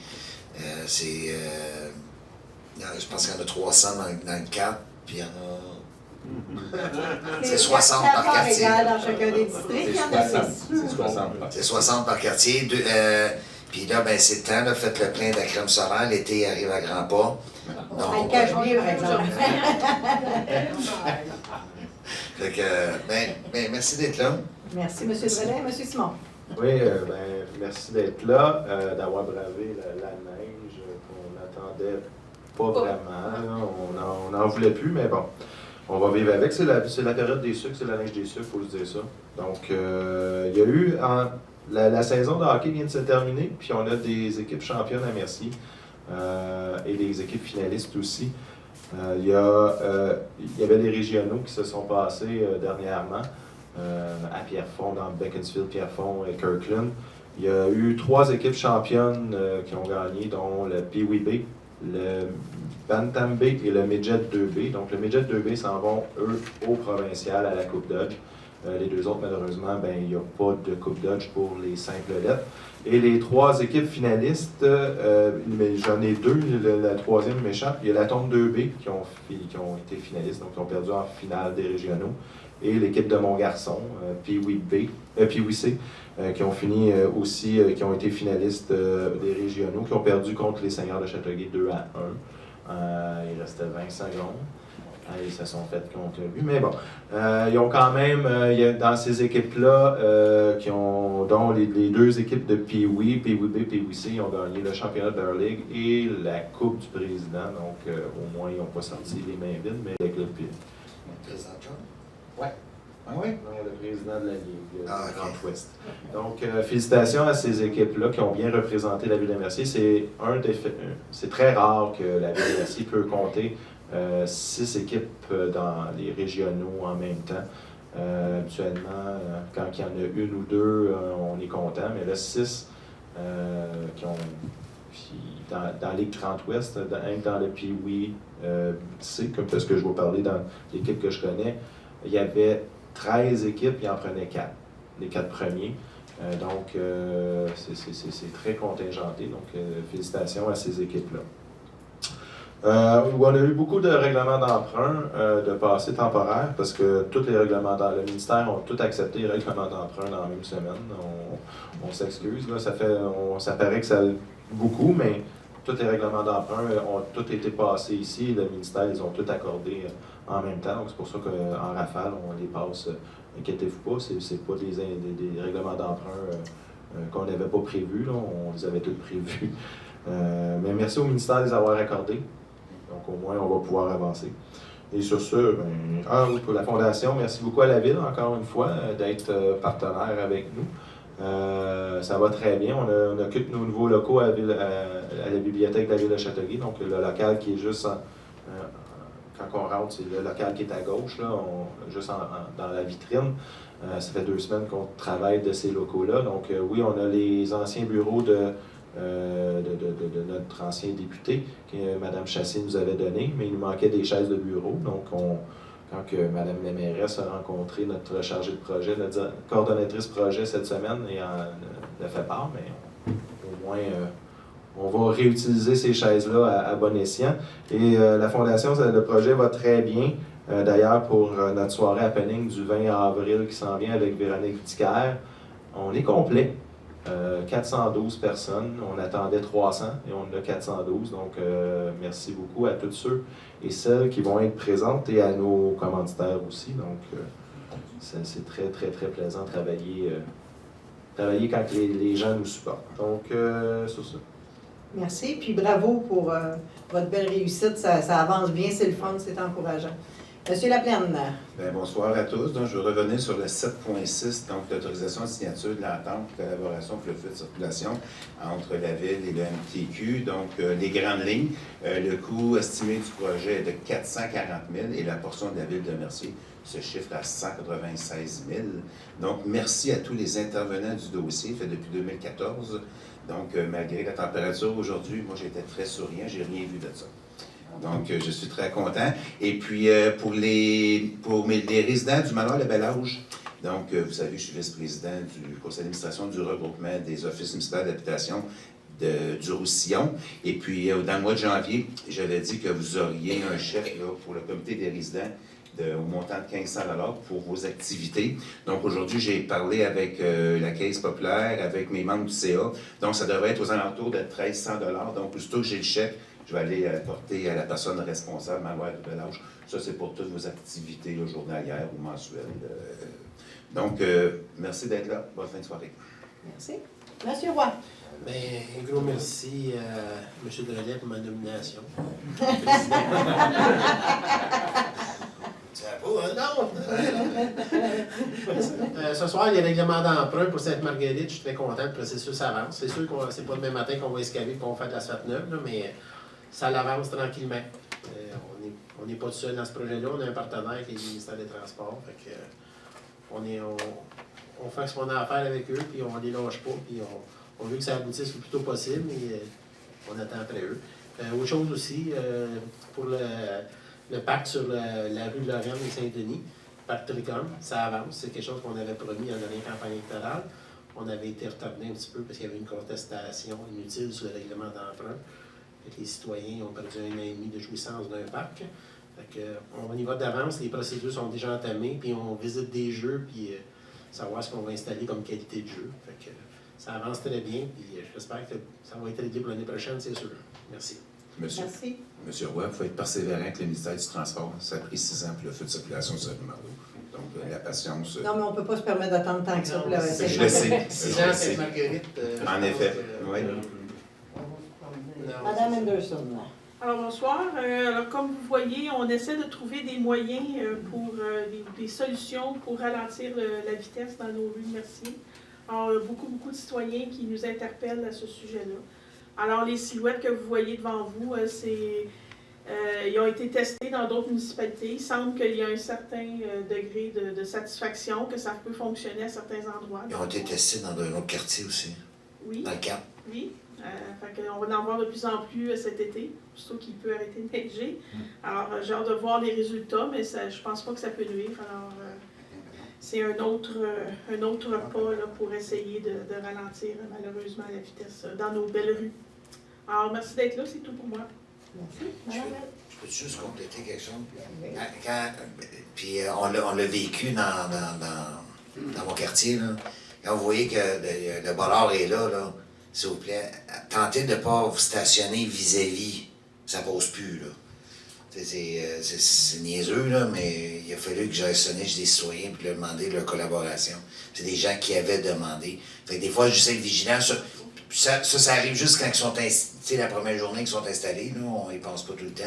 Je pense qu'il y en a 300 dans le cadre, puis il y en a... C'est 60 par quartier. Égal dans chacun des districts, il y en a 6. C'est 60. C'est 60 par quartier. Puis là, ben, c'est le temps, là, faites le plein de la crème solaire. L'été arrive à grands pas. Elle le cache bien, par exemple. Fait que, merci d'être là. Merci, M. Drolet. M. Simon. Oui, merci d'être là, d'avoir bravé la neige qu'on n'attendait pas vraiment. Là. On n'en voulait plus, mais bon, on va vivre avec. C'est la période des sucres, c'est la neige des sucres, il faut se dire ça. Donc, il y a eu, la saison de hockey vient de se terminer, puis on a des équipes championnes à Mercier et des équipes finalistes aussi. Il y avait des régionaux qui se sont passés dernièrement. À Pierrefonds, dans Beaconsfield, Pierrefonds et Kirkland. Il y a eu 3 équipes championnes qui ont gagné, dont le PWB, Le Bantam B et le Midget 2B. Donc, le Midget 2B s'en vont, eux, au provincial à la Coupe Dodge. Les deux autres, malheureusement, ben, il n'y a pas de Coupe Dodge pour les simples lettres. Et les 3 équipes finalistes, mais j'en ai 2, la troisième m'échappe. Il y a la Tombe 2B qui ont été finalistes, donc qui ont perdu en finale des régionaux. Et l'équipe de mon garçon, Pee-Wee C, qui ont fini aussi, qui ont été finalistes des régionaux, qui ont perdu contre les Seigneurs de Châteauguay 2-1. Il restait 20 secondes. Ils se sont fait contre lui. Mais bon, ils ont quand même, dans ces équipes-là, dont les 2 équipes de Pee-Wee, Pee-Wee B, Pee-Wee C, ils ont gagné le championnat de leur ligue et la Coupe du Président. Donc, au moins, ils n'ont pas sorti les mains vides, mais avec le Président John? Ouais. Ah oui? Non, le président de la Ligue OK. Grand Ouest. Donc, félicitations à ces équipes-là qui ont bien représenté la Ville de Mercier. C'est très rare que la Ville de Mercier peut compter 6 équipes dans les régionaux en même temps. Habituellement, quand il y en a 1 ou 2, on est content, mais là, 6 dans la Ligue 30 Ouest, dans le Pee-Wee C, comme parce que je vais parler dans l'équipe que je connais, il y avait 13 équipes, il en prenait 4, les 4 premiers. Donc, c'est très contingenté. Donc, félicitations à ces équipes-là. On a eu beaucoup de règlements d'emprunt de passé temporaire parce que tous les règlements le ministère ont tout accepté les règlements d'emprunt dans la même semaine. On s'excuse, là, ça paraît que ça beaucoup, mais tous les règlements d'emprunt ont tous été passés ici. Le ministère, ils ont tout accordé en même temps. Donc c'est pour ça qu'en rafale, on les passe. Inquiétez-vous pas, c'est pas des règlements d'emprunt qu'on n'avait pas prévus. Là, on les avait tous prévus. Mais merci au ministère de les avoir accordés. Donc, au moins, on va pouvoir avancer. Et sur ce, pour la Fondation, merci beaucoup à la Ville, encore une fois, d'être partenaire avec nous. Ça va très bien. On occupe nos nouveaux locaux à la bibliothèque de la Ville de Châteauguay. Donc, le local qui est juste quand on rentre, c'est le local qui est à gauche, là, juste dans la vitrine. Ça fait 2 semaines qu'on travaille de ces locaux-là. Donc, oui, on a les anciens bureaux de notre ancien député que Mme Chassé nous avait donné, mais il nous manquait des chaises de bureau. Donc, quand Mme la mairesse a rencontré notre chargée de projet, notre coordonnatrice projet cette semaine, et en a fait part, mais au moins, on va réutiliser ces chaises-là à bon escient. Et la Fondation, le projet va très bien. D'ailleurs, pour notre soirée happening du 20 avril qui s'en vient avec Véronique Viticaire, on est complet. 412 personnes, on attendait 300 et on a 412, donc merci beaucoup à tous ceux et celles qui vont être présentes et à nos commanditaires aussi, donc c'est très très très plaisant de travailler quand les gens nous supportent, donc sur ça. Merci, puis bravo pour votre belle réussite, ça avance bien, c'est le fun, c'est encourageant. Monsieur Laplaine. Bien, bonsoir à tous. Donc, je vais revenir sur le 7.6, donc l'autorisation de signature de l'entente de collaboration pour le flux de circulation entre la Ville et le MTQ. Donc, les grandes lignes, le coût estimé du projet est de 440 000 et la portion de la Ville de Mercier se chiffre à 196 000. Donc, merci à tous les intervenants du dossier, fait depuis 2014. Donc, malgré la température aujourd'hui, moi, j'étais très souriant, j'ai rien vu de ça. Donc, je suis très content. Et puis, pour les résidents du manoir Le Bel-Âge, donc, vous savez, je suis vice-président du conseil d'administration du regroupement des offices municipaux d'habitation du Roussillon. Et puis, dans le mois de janvier, j'avais dit que vous auriez un chèque là, pour le comité des résidents au montant de 1500 $ pour vos activités. Donc, aujourd'hui, j'ai parlé avec la Caisse populaire, avec mes membres du CA. Donc, ça devrait être aux alentours de 1300 $. Donc, aussitôt que j'ai le chèque, je vais aller porter à la personne responsable, Manoir Le Bel-Âge. Ça, c'est pour toutes vos activités là, journalières ou mensuelles. Donc, merci d'être là. Bonne fin de soirée. Merci. Monsieur Roy. Bien, un gros merci à M. Drolet pour ma nomination. C'est beau, hein? Non! Ce soir, il y a le règlement d'emprunt pour Sainte-Marguerite. Je suis très content, le processus avance. C'est sûr que c'est pas demain matin qu'on va escaler et qu'on va faire de l'asphalte neuve, là, mais ça l'avance tranquillement. On n'est pas tout seul dans ce projet-là. On a un partenaire qui est le ministère des Transports. Fait que, on fait ce qu'on a à faire avec eux, puis on ne les lâche pas, puis on veut que ça aboutisse le plus tôt possible, mais on attend après eux. Autre chose aussi, pour le pacte sur la rue de Lorraine et Saint-Denis, pacte Tricom, ça avance. C'est quelque chose qu'on avait promis en dernière campagne électorale. On avait été retardé un petit peu parce qu'il y avait une contestation inutile sur le règlement d'emprunt. Les citoyens ont perdu 1 an et demi de jouissance d'un parc. On y va d'avance, les procédures sont déjà entamées, puis on visite des jeux, puis savoir ce qu'on va installer comme qualité de jeu. Ça avance très bien, puis j'espère que ça va être réglé pour l'année prochaine, c'est sûr. Merci. Merci. Monsieur Roy, il faut être persévérant avec le ministère du Transport. Ça a pris 6 ans pour le feu de circulation sur le numéro. Donc, la patience. Non, mais on ne peut pas se permettre d'attendre tant que ça. Pour Je le sais. 6 ans, c'est Marguerite. En effet, oui. Madame Anderson. Alors, bonsoir. Alors, comme vous voyez, on essaie de trouver des moyens pour des solutions pour ralentir la vitesse dans nos rues de Mercier. Alors, beaucoup de citoyens qui nous interpellent à ce sujet-là. Alors, les silhouettes que vous voyez devant vous, ils ont été testés dans d'autres municipalités. Il semble qu'il y a un certain degré de satisfaction, que ça peut fonctionner à certains endroits. Ils ont été testés dans un autre quartier aussi, Oui. dans le Cap. Oui. On va en voir de plus en plus cet été, surtout qu'il peut arrêter de neiger. Alors, j'ai hâte de voir les résultats, mais je pense pas que ça peut nuire. Alors, c'est un autre pas là, pour essayer de ralentir malheureusement la vitesse dans nos belles rues. Alors, merci d'être là, c'est tout pour moi. Merci. Je peux juste compléter quelque chose? Puis on l'a vécu dans mon quartier. Là. Quand vous voyez que le bollard est là, s'il vous plaît, tentez de ne pas vous stationner vis-à-vis. Ça ne pose plus. Là. C'est niaiseux, là, mais il a fallu que j'aille sonner chez des citoyens et leur demander leur collaboration. C'est des gens qui avaient demandé. Fait que des fois, j'essaie de vigilant. Ça arrive juste quand ils sont installés, la première journée qu'ils sont installés. Là, on n'y pense pas tout le temps.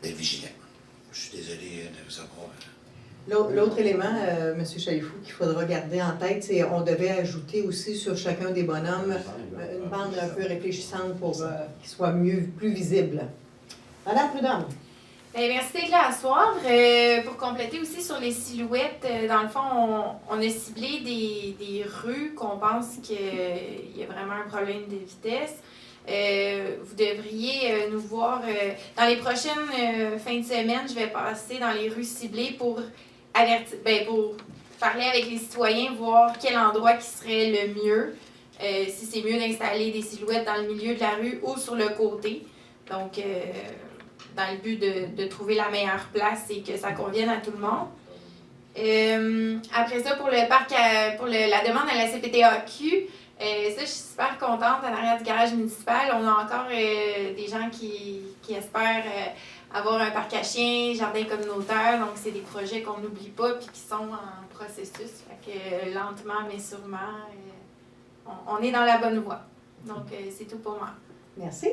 D'être vigilant. Je suis désolé de vous avoir. L'autre élément, M. Chalifou, qu'il faudra garder en tête, c'est qu'on devait ajouter aussi sur chacun des bonhommes une bande un peu réfléchissante pour qu'ils soient plus visibles. Madame Prudhomme. Merci d'être là à soir. Pour compléter aussi sur les silhouettes, dans le fond, on a ciblé des rues qu'on pense qu'il y a vraiment un problème de vitesse. Vous devriez nous voir dans les prochaines fins de semaine. Je vais passer dans les rues ciblées pour parler avec les citoyens, voir quel endroit qui serait le mieux. Si c'est mieux d'installer des silhouettes dans le milieu de la rue ou sur le côté. Donc, dans le but de trouver la meilleure place et que ça convienne à tout le monde. Après ça, pour le parc, la demande à la CPTAQ, ça, je suis super contente. En arrière du garage municipal, on a encore des gens qui espèrent avoir un parc à chiens, jardin communautaire. Donc, c'est des projets qu'on n'oublie pas et qui sont en processus. Fait que lentement, mais sûrement, on est dans la bonne voie. Donc, c'est tout pour moi. Merci.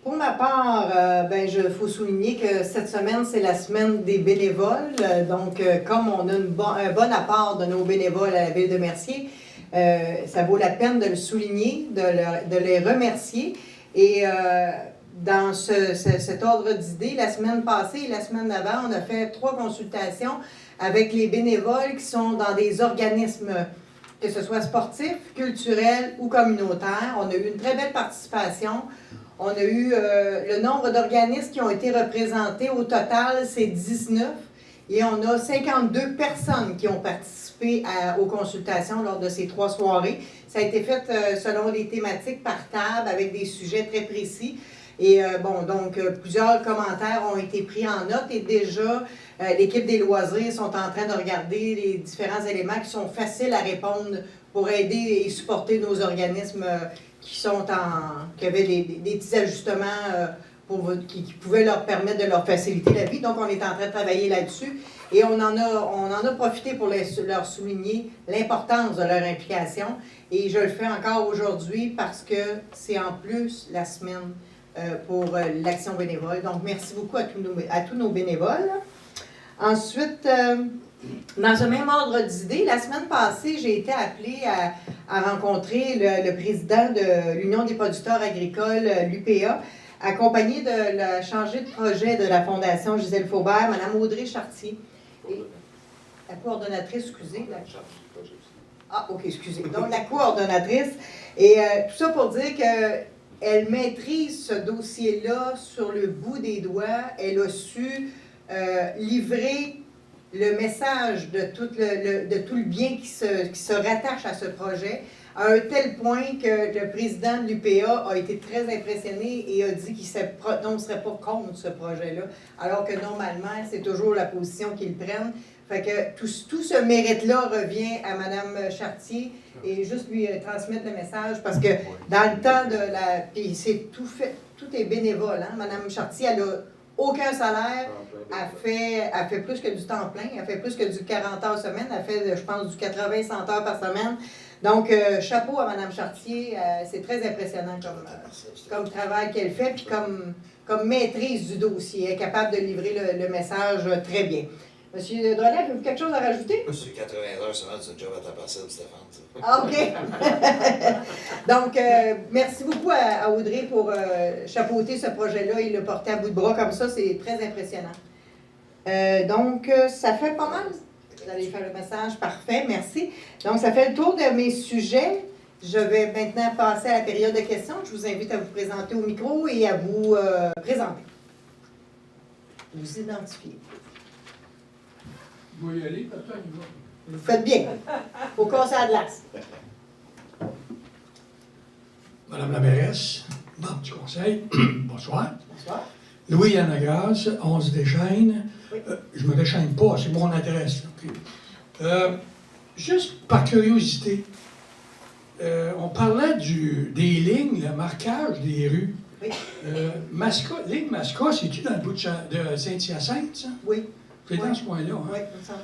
Pour ma part, il faut souligner que cette semaine, c'est la semaine des bénévoles. Donc, comme on a un bon apport de nos bénévoles à la Ville de Mercier, ça vaut la peine de le souligner, de les remercier. Et dans cet ordre d'idées, la semaine passée et la semaine d'avant, on a fait 3 consultations avec les bénévoles qui sont dans des organismes, que ce soit sportifs, culturels ou communautaires. On a eu une très belle participation. On a eu le nombre d'organismes qui ont été représentés. Au total, c'est 19. Et on a 52 personnes qui ont participé aux consultations lors de ces 3 soirées. Ça a été fait selon des thématiques par table avec des sujets très précis. Et plusieurs commentaires ont été pris en note et déjà, l'équipe des loisirs sont en train de regarder les différents éléments qui sont faciles à répondre pour aider et supporter nos organismes qui avaient des petits ajustements qui pouvaient leur permettre de leur faciliter la vie. Donc, on est en train de travailler là-dessus et on en a profité pour leur souligner l'importance de leur implication. Et je le fais encore aujourd'hui parce que c'est en plus la semaine pour l'action bénévole. Donc, merci beaucoup à tous nos bénévoles. Ensuite, dans ce même ordre d'idées, la semaine passée, j'ai été appelée à rencontrer le président de l'Union des producteurs agricoles, l'UPA, accompagné de la chargée de projet de la Fondation Gisèle Faubert, Mme Audrey Chartier. Et la coordonnatrice, excusez. Ah, OK, excusez. Donc, la coordonnatrice. Et tout ça pour dire que elle maîtrise ce dossier-là sur le bout des doigts. Elle a su livrer le message de tout le bien qui se rattache à ce projet, à un tel point que le président de l'UPA a été très impressionné et a dit qu'il ne se prononcerait pas contre ce projet-là, alors que normalement, c'est toujours la position qu'ils prennent. Fait que tout ce mérite-là revient à Mme Chartier et juste lui transmettre le message parce que dans le temps de la... Puis c'est tout fait, tout est bénévole, hein? Mme Chartier, elle n'a aucun salaire, elle fait plus que du temps plein, elle fait plus que du 40 heures semaine, elle fait, je pense, du 80-100 heures par semaine. Donc, chapeau à Mme Chartier, c'est très impressionnant comme travail qu'elle fait, puis comme maîtrise du dossier, elle est capable de livrer le message très bien. Monsieur Drolet, avez-vous quelque chose à rajouter? C'est 80 heures semaine, c'est un job à temps partiel, Stéphane. Ah, OK. Donc, merci beaucoup à Audrey pour chapeauter ce projet-là et le porter à bout de bras comme ça. C'est très impressionnant. Donc, ça fait pas mal. Vous allez faire le message. Parfait, merci. Donc, ça fait le tour de mes sujets. Je vais maintenant passer à la période de questions. Je vous invite à vous présenter au micro et à vous présenter. Vous identifier. Vous y aller, comme ça, il va. Vous faites bien. Faut casser la glace. Madame la mairesse, membre du conseil, bonsoir. Bonsoir. Louis Yanagrace, 11 Deschaines. Oui. Je me déchaîne pas, c'est mon adresse. Okay. Juste par curiosité, on parlait des lignes, le marquage des rues. Oui. Ligne Masca, c'est-tu dans le bout de Saint-Hyacinthe, ça? Oui. C'est dans ce coin-là. Hein? Oui, comme ça.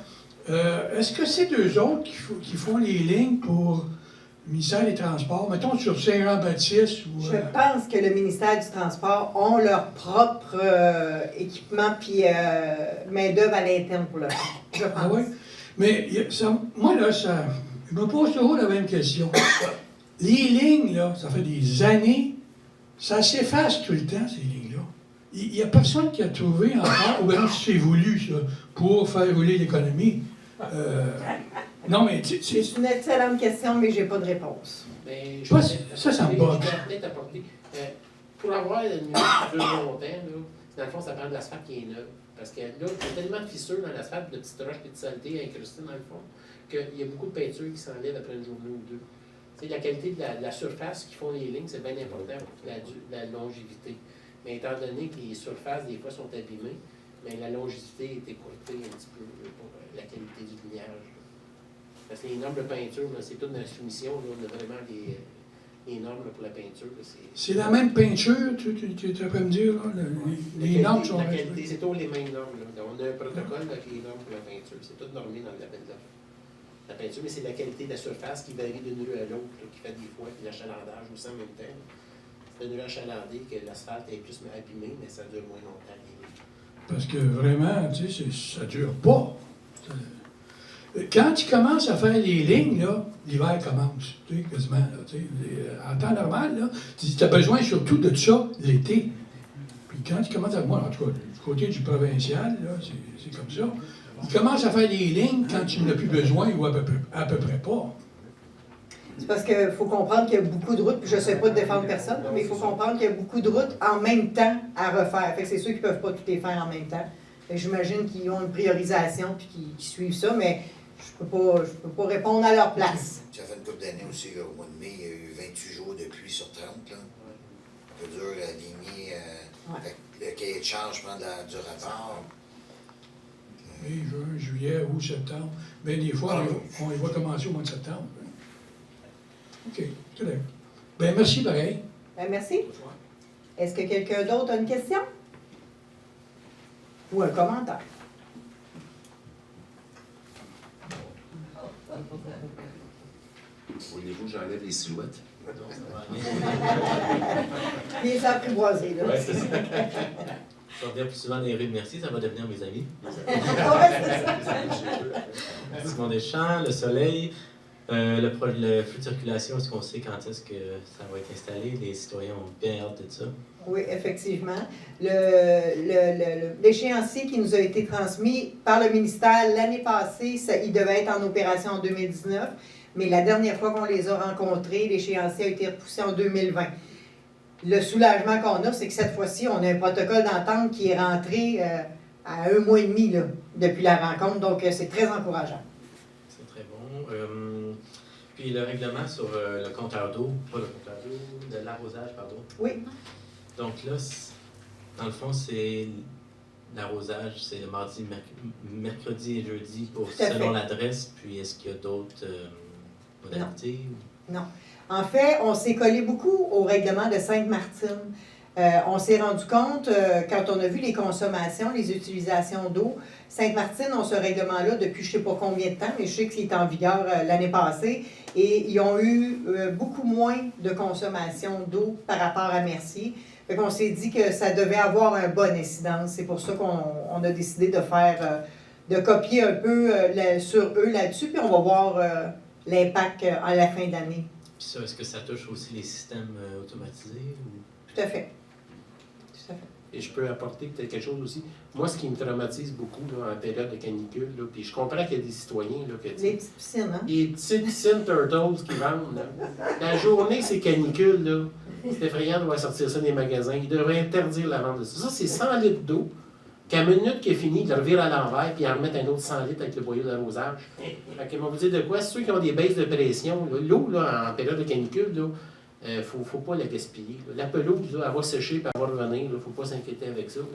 Est-ce que c'est eux autres qui font les lignes pour le ministère des Transports, mettons sur Saint-Jean-Baptiste ou... Je pense que le ministère du Transport ont leur propre équipement puis main-d'œuvre à l'interne pour le faire. Je pense. Ah oui? Mais moi, là, je me pose toujours la même question. Les lignes, là, ça fait des années, ça s'efface tout le temps, ces lignes-là. Il n'y a personne qui a trouvé encore, ou bien c'est voulu, ça, pour faire rouler l'économie. Non, mais C'est une excellente question, mais je n'ai pas de réponse. Mais Ça me bug. Je vais peut-être apporter. Pour avoir une nuit qui dure longtemps, là, dans le fond, ça prend de l'asphalte qui est neuf. Parce que là, il y a tellement de fissures dans l'asphalte, de petites roches et de saletés incrustées dans le fond, qu'il y a beaucoup de peinture qui s'enlève après une journée ou deux. T'sais, la qualité de la surface qui font les lignes, c'est bien important pour la longévité. Mais étant donné que les surfaces, des fois, sont abîmées, mais la longévité est écourtée un petit peu pour la qualité du lignage. Parce que les normes de peinture, c'est tout dans la soumission. Là, on a vraiment les normes là, pour la peinture. C'est la même peinture, tu es prêt à me dire, là, les normes sont... La qualité, c'est tous les mêmes normes. Là. Donc, on a un protocole avec les normes pour la peinture. C'est tout normé dans le label d'offre. La peinture, mais c'est la qualité de la surface qui varie d'une rue à l'autre, qui fait des fois l'achalandage aussi en même temps. C'est une rue achalandée que l'asphalte est plus abîmé, mais ça dure moins longtemps. Parce que vraiment, tu sais, ça ne dure pas. Quand tu commences à faire les lignes, là, l'hiver commence, tu sais, quasiment. Là, tu sais, en temps normal, là, tu as besoin surtout de ça l'été. Puis quand tu commences à... Moi, en tout cas, du côté du provincial, là, c'est comme ça. Il commence à faire les lignes quand tu n'en as plus besoin ou à peu près pas. C'est parce qu'il faut comprendre qu'il y a beaucoup de routes, puis je ne sais pas de défendre personne, mais il faut comprendre qu'il y a beaucoup de routes en même temps à refaire. Fait que c'est sûr qu'ils ne peuvent pas tout les faire en même temps. J'imagine qu'ils ont une priorisation puis qu'ils suivent ça, mais je ne peux pas répondre à leur place. Ça fait une couple d'années aussi, là, au mois de mai, il y a eu 28 jours de pluie sur 30. Là. Un peu dur à aligner. Le cahier de charge prend du rapport. Mai, juin, juillet, août, septembre. Bien, des fois, on va commencer au mois de septembre. OK, c'est bien. Bien, merci pareil. Ben, merci. Est-ce que quelqu'un d'autre a une question? Ou un commentaire? Voulez-vous que j'enlève les silhouettes? Les apprivoisés, là. Ouais, c'est ça. Je vais revenir plus souvent dans les rues de Mercier, ça va devenir mes amis. Simon Deschamps, le soleil, le flux de circulation, est-ce qu'on sait quand est-ce que ça va être installé? Les citoyens ont bien hâte de ça. Oui, effectivement. L'échéancier qui nous a été transmis par le ministère l'année passée, il devait être en opération en 2019, mais la dernière fois qu'on les a rencontrés, l'échéancier a été repoussé en 2020. le soulagement qu'on a, c'est que cette fois-ci, on a un protocole d'entente qui est rentré à 1 mois et demi là, depuis la rencontre. Donc, c'est très encourageant. C'est très bon. Puis le règlement sur le compteur d'eau, pas le compteur d'eau, de l'arrosage, pardon. Oui. Donc là, dans le fond, c'est l'arrosage, c'est le mardi, mercredi et jeudi pour Tout à selon fait. l'adresse. Puis est-ce qu'il y a d'autres modalités? Non. En fait, on s'est collé beaucoup au règlement de Sainte-Martine. On s'est rendu compte, quand on a vu les consommations, les utilisations d'eau, Sainte-Martine ont ce règlement-là depuis je ne sais pas combien de temps, mais je sais qu'il est en vigueur l'année passée, et ils ont eu beaucoup moins de consommation d'eau par rapport à Mercier. Fait qu'on s'est dit que ça devait avoir un bon incidence. C'est pour ça qu'on a décidé de faire, de copier un peu sur eux là-dessus, puis on va voir l'impact à la fin de l'année. Puis ça, est-ce que ça touche aussi les systèmes automatisés? Ou... Tout à fait. Tout à fait. Et je peux apporter peut-être quelque chose aussi. Moi, ce qui me traumatise beaucoup là, en période de canicule, là, puis je comprends qu'il y a des citoyens là, que, Les petites piscines, hein? les petites piscines Turtles qui vendent. Là. La journée, c'est canicule, là. C'est effrayant de voir sortir ça des magasins. Ils devraient interdire la vente de ça. Ça, c'est 100 litres d'eau. Qu'à minute qu'il est fini, ils le revirent à l'envers puis ils en remettent un autre 100 litres avec le boyau d'arrosage. Fait qu'ils vont vous dire de quoi? Ceux qui ont des baisses de pression, là, l'eau, là, en période de canicule, là, faut pas la gaspiller. Là. La pelouse, là, elle va sécher et elle va revenir. Il ne faut pas s'inquiéter avec ça. Là.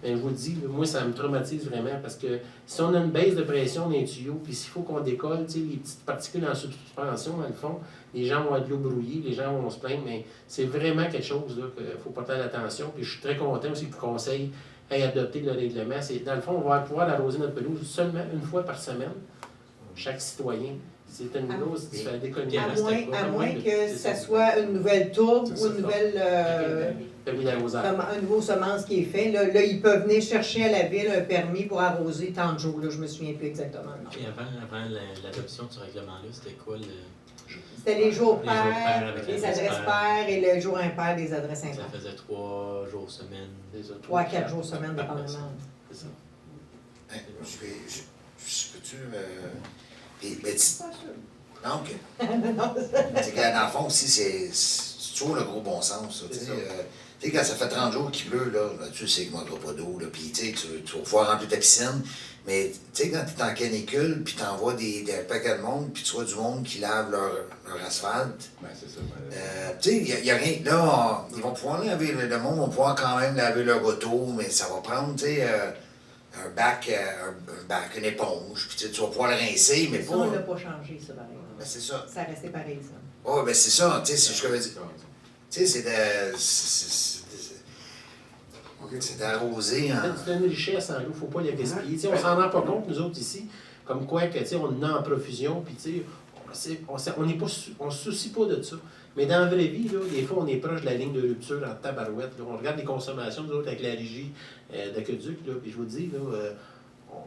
Mais je vous le dis, là, moi, ça me traumatise vraiment parce que si on a une baisse de pression dans les tuyaux, puis s'il faut qu'on décolle, les petites particules en suspension, dans le fond, les gens vont être de l'eau brouillée, les gens vont se plaindre, mais c'est vraiment quelque chose qu'il faut porter attention. Puis je suis très content aussi que le conseil ait adopté le règlement. Dans le fond, on va pouvoir arroser notre pelouse seulement une fois par semaine, chaque citoyen. C'est une grosse d'économie. À moins que ça soit une nouvelle tourbe ou une nouvelle un nouveau semence qui est fait. Là, ils peuvent venir chercher à la ville un permis pour arroser tant de jours. Là, je me souviens plus exactement. Non. Et avant l'adoption de ce règlement-là, c'était quoi le... C'était les jours Les jours pairs pairs, avec les l'adresse adresses pairs et le jour impair des adresses Ça impaires. faisait 3 jours semaine. 3 à 4 jours semaine, dépendamment. C'est ça. Hein, je peux-tu... mais donc, c'est que dans le fond aussi, c'est toujours le gros bon sens. Tu sais, quand ça fait 30 jours qu'il pleut, là, tu sais qu'il ne manquera pas d'eau, puis tu vas pouvoir remplir ta piscine. Mais tu sais, quand tu es en canicule, puis tu envoies des paquets de monde, puis tu vois du monde qui lave leur asphalte. Ben, c'est ça. Tu sais, il n'y a rien. Là, ils vont pouvoir laver, le monde va pouvoir quand même laver leur auto, mais ça va prendre, tu sais, un bac, une éponge, puis tu vas pouvoir le rincer, mais Ça, pas. on ne l'a pas changé, ça, pareil. Ben, c'est ça. Ça restait pareil, ça. Oh, ben c'est ça, tu sais, c'est ce que je veux dire. Tu sais, c'est d'arroser. Hein. C'est une richesse en l'eau, il ne faut pas la gaspiller. T'sais, on s'en rend pas compte, nous autres ici, comme quoi que, on en a en profusion, puis on ne se soucie pas de ça. Mais dans la vraie vie, là, des fois, on est proche de la ligne de rupture en tabarouette. Là. On regarde les consommations, nous autres, avec la régie d'aqueduc, puis je vous dis, là,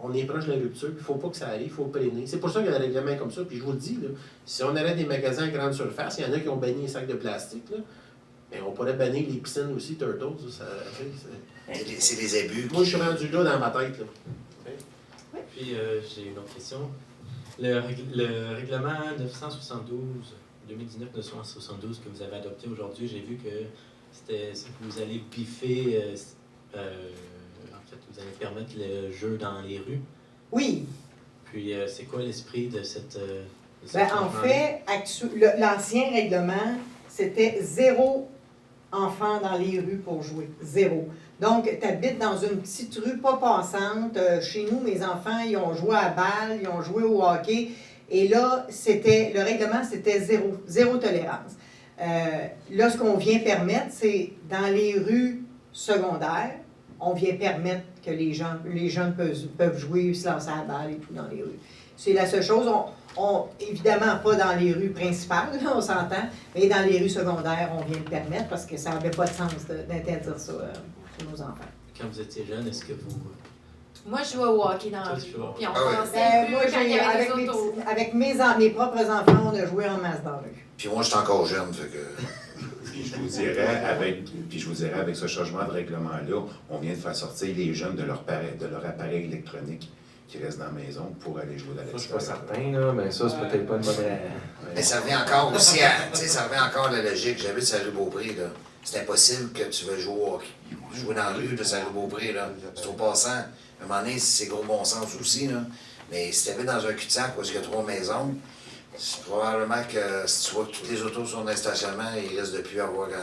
on est proche de la rupture, il ne faut pas que ça arrive, il faut freiner. C'est pour ça qu'il y a un règlement comme ça, puis je vous le dis, là, si on arrête des magasins à grande surface, il y en a qui ont banni les sacs de plastique, là, mais on pourrait bannir les piscines aussi, Turtles. C'est des abus. Moi, je suis rendu là dans ma tête. Là. Puis, j'ai une autre question. Le règlement 2019-972 que vous avez adopté aujourd'hui, j'ai vu que vous allez biffer, en fait, vous allez permettre le jeu dans les rues. Oui. Puis, c'est quoi l'esprit de cette... En fait, l'ancien règlement, c'était 0 enfants dans les rues pour jouer. 0. Donc, tu habites dans une petite rue pas passante. Chez nous, mes enfants, ils ont joué à balle, ils ont joué au hockey. Et là, le règlement, c'était 0 tolérance. Là, ce qu'on vient permettre, c'est dans les rues secondaires, on vient permettre que les jeunes peuvent jouer, se lancer à la balle et tout dans les rues. C'est la seule chose. Évidemment, pas dans les rues principales, là, on s'entend, mais dans les rues secondaires, on vient le permettre parce que ça n'avait pas de sens d'interdire ça pour nos enfants. Quand vous étiez jeune, est-ce que vous... Moi, je jouais au hockey dans la Toi, rue. tu jouais au hockey. Puis on Ah ouais. pensait Moi, quand il y avait avec des autos. avec mes propres enfants, on a joué en masse dans la rue. Puis moi, je suis encore jeune, fait que... Puis je vous dirais, avec ce changement de règlement-là, on vient de faire sortir les jeunes de leur appareil électronique qui restent dans la maison pour aller jouer dans Ça, je suis pas l'extérieur. certain, là, mais ça, c'est peut-être pas une bonne... Mais ça revient encore aussi à... Tu sais, ça revient encore à la logique. J'habite sur la rue Beaupré, là. c'est impossible que tu veux jouer dans la rue de Saint-Beaupré, là. C'est au passant. À un moment donné, c'est gros bon sens aussi, là. Mais si tu habites dans un cul-de-sac où il y a 3 maisons, c'est probablement que si tu vois que toutes les autos sont dans le stationnement, il risque de plus avoir grand.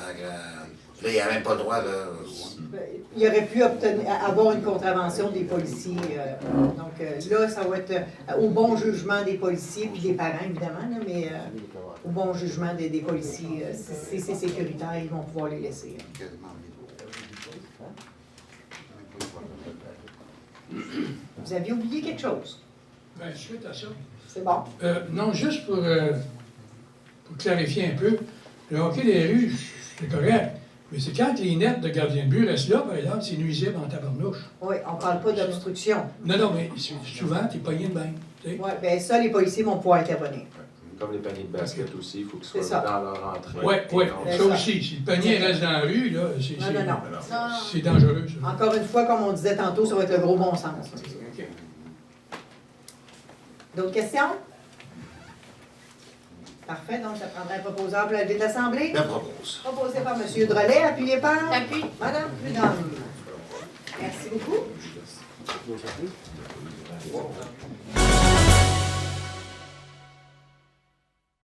Là, il n'y a même pas le droit, là. Il aurait pu avoir une contravention des policiers. Donc là, ça va être au bon jugement des policiers, puis des parents, évidemment, là, mais au bon jugement des policiers. Si c'est sécuritaire, ils vont pouvoir les laisser. Vous aviez oublié quelque chose? Bien, suite à ça. C'est bon. Non, juste pour clarifier un peu, le hockey des rues, c'est correct. Mais c'est quand les nets de gardien de but restent là, par exemple, c'est nuisible en tabarnouche. Oui, on ne parle pas d'obstruction. Non, mais souvent, tu es pogné de bain. Oui, bien ça, les policiers vont pouvoir intervenir. Comme les paniers de basket aussi, il faut qu'ils soient C'est ça. dans leur entrée. Oui, C'est ça ça. aussi. Si le panier reste dans la rue, là, Non. c'est dangereux, ça. Encore une fois, comme on disait tantôt, ça va être le gros bon sens. OK. D'autres questions? Parfait, donc ça prendrait un proposable à la lever de l'Assemblée. Je propose. Proposé par M. Drolet, appuyé par Appui. Mme Prudhomme. Merci beaucoup.